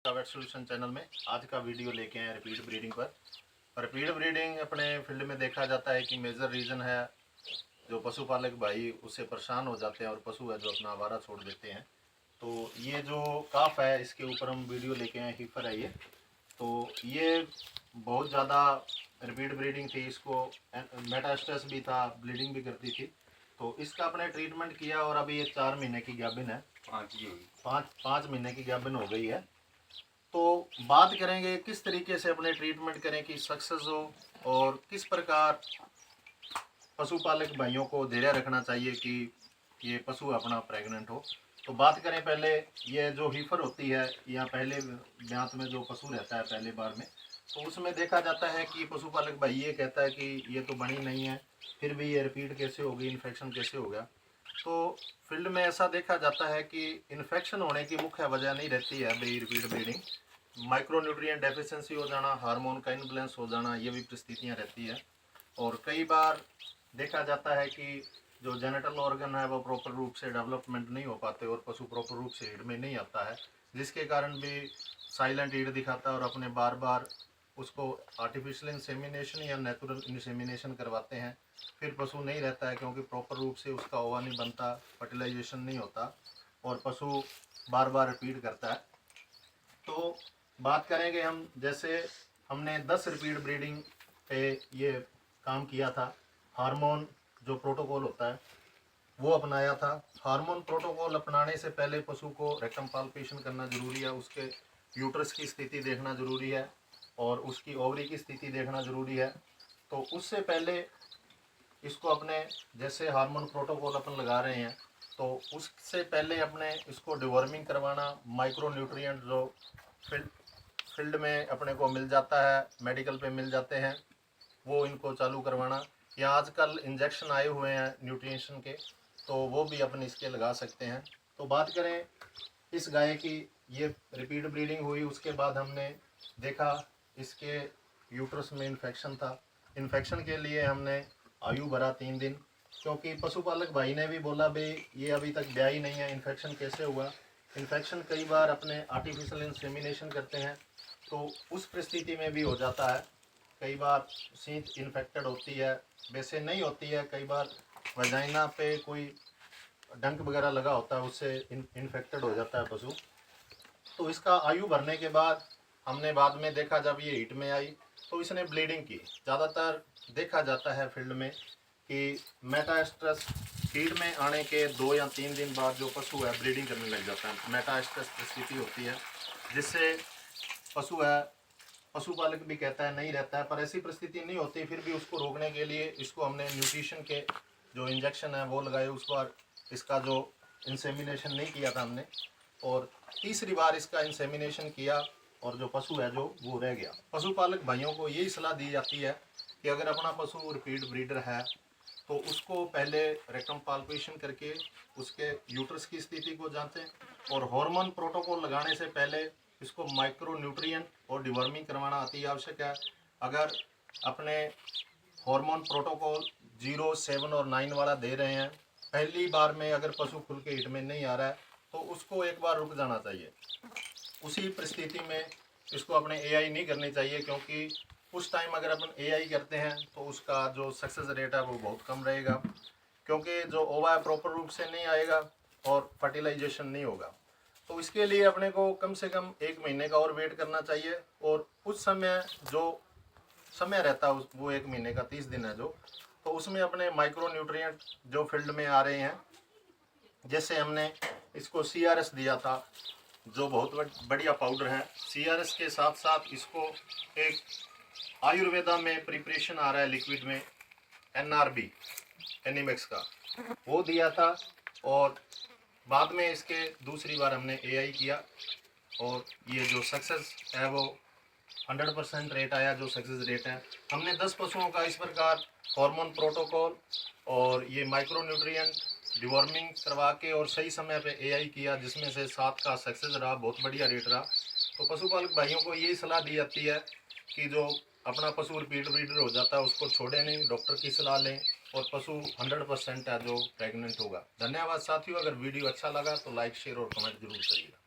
का wait solution channel में आज का वीडियो लेके आए रिपीट ब्रीडिंग पर। रिपीट ब्रीडिंग अपने फील्ड में देखा जाता है कि मेजर रीज़न है जो पशुपालक भाई उससे परेशान हो जाते हैं और पशु है जो अपना आवारा छोड़ देते हैं। तो ये जो काफ है इसके ऊपर हम वीडियो लेके आए, हीफर है ये। तो ये बहुत ज़्यादा रिपीट ब्रीडिंग थी, इसको मेटास्टेस भी था, ब्लीडिंग भी करती थी। तो इसका अपने ट्रीटमेंट किया और अभी ये 4 महीने की गाभिन है, पाँच महीने की गाभिन हो गई है। तो बात करेंगे किस तरीके से अपने ट्रीटमेंट करें कि सक्सेस हो और किस प्रकार पशुपालक भाइयों को धैर्य रखना चाहिए कि ये पशु अपना प्रेग्नेंट हो। तो बात करें पहले, ये जो हीफर होती है या पहले ब्यांत में जो पशु रहता है पहले बार में, तो उसमें देखा जाता है कि पशुपालक भाई ये कहता है कि ये तो बनी नहीं है, फिर भी ये रिपीट कैसे हो गई, इन्फेक्शन कैसे हो गया। तो फील्ड में ऐसा देखा जाता है कि इन्फेक्शन होने की मुख्य वजह नहीं रहती है भाई रिपीट ब्रीडिंग, माइक्रोन्यूट्रिएंट डेफिशिएंसी हो जाना, हार्मोन का इनबैलेंस हो जाना, ये भी परिस्थितियाँ रहती है। और कई बार देखा जाता है कि जो जेनेटल ऑर्गन है वो प्रॉपर रूप से डेवलपमेंट नहीं हो पाते और पशु प्रॉपर रूप से ईड में नहीं आता है, जिसके कारण भी साइलेंट ईड दिखाता है और अपने बार बार उसको आर्टिफिशियल इंसेमिनेशन या नेचुरल इंसेमिनेशन करवाते हैं। फिर पशु नहीं रहता है क्योंकि प्रॉपर रूप से उसका ओवा नहीं बनता, फर्टिलाइजेशन नहीं होता और पशु बार बार रिपीट करता है। तो बात करेंगे हम, जैसे हमने 10 रिपीट ब्रीडिंग पे ये काम किया था। हार्मोन जो प्रोटोकॉल होता है वो अपनाया था। हार्मोन प्रोटोकॉल अपनाने से पहले पशु को रेक्टम पाल्पेशन करना जरूरी है, उसके यूट्रस की स्थिति देखना जरूरी है और उसकी ओवरी की स्थिति देखना जरूरी है। तो उससे पहले इसको अपने, जैसे हार्मोन प्रोटोकॉल अपन लगा रहे हैं तो उससे पहले अपने इसको डिवर्मिंग करवाना, माइक्रो न्यूट्रिएंट जो फील्ड में अपने को मिल जाता है, मेडिकल पे मिल जाते हैं, वो इनको चालू करवाना, या आजकल इंजेक्शन आए हुए हैं न्यूट्रिशन के, तो वो भी अपन इसके लगा सकते हैं। तो बात करें इस गाय की, ये रिपीट ब्रीडिंग हुई, उसके बाद हमने देखा इसके यूट्रस में इन्फेक्शन था। इन्फेक्शन के लिए हमने आयु भरा 3 दिन, क्योंकि पशुपालक भाई ने भी बोला भाई ये अभी तक ब्याह ही नहीं है, इन्फेक्शन कैसे हुआ। इन्फेक्शन कई बार अपने आर्टिफिशियल इंसेमिनेशन करते हैं तो उस परिस्थिति में भी हो जाता है। कई बार सींत इन्फेक्टेड होती है, वैसे नहीं होती है, कई बार वजाइना पे कोई डंक वगैरह लगा होता है, उससे इन्फेक्टेड हो जाता है पशु। तो इसका आयु भरने के बाद हमने बाद में देखा, जब ये हीट में आई तो इसने ब्लीडिंग की। ज़्यादातर देखा जाता है फील्ड में कि मेटास्ट्रेस फीड में आने के 2 या 3 दिन बाद जो पशु है ब्लीडिंग करने लग जाता है। मेटास्ट्रेस स्थिति होती है जिससे पशु है, पशुपालक भी कहता है नहीं रहता है, पर ऐसी परिस्थिति नहीं होती। फिर भी उसको रोकने के लिए इसको हमने न्यूट्रिशन के जो इंजेक्शन है वो लगाए। उस बार इसका जो इंसेमिनेशन नहीं किया था हमने, और तीसरी बार इसका इंसेमिनेशन किया और जो पशु है जो वो रह गया। पशुपालक भाइयों को यही सलाह दी जाती है कि अगर अपना पशु रिपीट ब्रीडर है तो उसको पहले रेक्टम पाल्पेशन करके उसके यूट्रस की स्थिति को जांचें और हार्मोन प्रोटोकॉल लगाने से पहले इसको माइक्रो न्यूट्रिएंट और डिवर्मिंग करवाना अति आवश्यक है। अगर अपने हार्मोन प्रोटोकॉल 0, 7 और 9 वाला दे रहे हैं, पहली बार में अगर पशु खुल के हिट में नहीं आ रहा है तो उसको एक बार रुक जाना चाहिए। उसी परिस्थिति में इसको अपने एआई नहीं करनी चाहिए, क्योंकि उस टाइम अगर अपन एआई करते हैं तो उसका जो सक्सेस रेट है वो बहुत कम रहेगा, क्योंकि जो ओवा है प्रॉपर रूप से नहीं आएगा और फर्टिलाइजेशन नहीं होगा। तो इसके लिए अपने को कम से कम 1 महीने का और वेट करना चाहिए, और उस समय जो समय रहता है वो 1 महीने का 30 दिन है जो, तो उसमें अपने माइक्रो न्यूट्रिएंट जो फील्ड में आ रहे हैं, जैसे हमने इसको CRS दिया था जो बहुत बढ़िया पाउडर है। CRS के साथ साथ इसको एक आयुर्वेदा में प्रिपरेशन आ रहा है लिक्विड में, NRB एनिमेक्स का, वो दिया था। और बाद में इसके दूसरी बार हमने AI किया और ये जो सक्सेस है वो 100% रेट आया। जो सक्सेस रेट है, हमने 10 पशुओं का इस प्रकार हार्मोन प्रोटोकॉल और ये माइक्रो न्यूट्रिएंट डिवॉर्मिंग करवा के और सही समय पे AI किया, जिसमें से 7 का सक्सेस रहा, बहुत बढ़िया रेट रहा। तो पशुपालक भाइयों को यही सलाह दी जाती है कि जो अपना पशु रिपीट ब्रीडर हो जाता है उसको छोड़े नहीं, डॉक्टर की सलाह लें और पशु 100% है जो प्रेग्नेंट होगा। धन्यवाद साथियों, अगर वीडियो अच्छा लगा तो लाइक, शेयर और कमेंट जरूर करिएगा।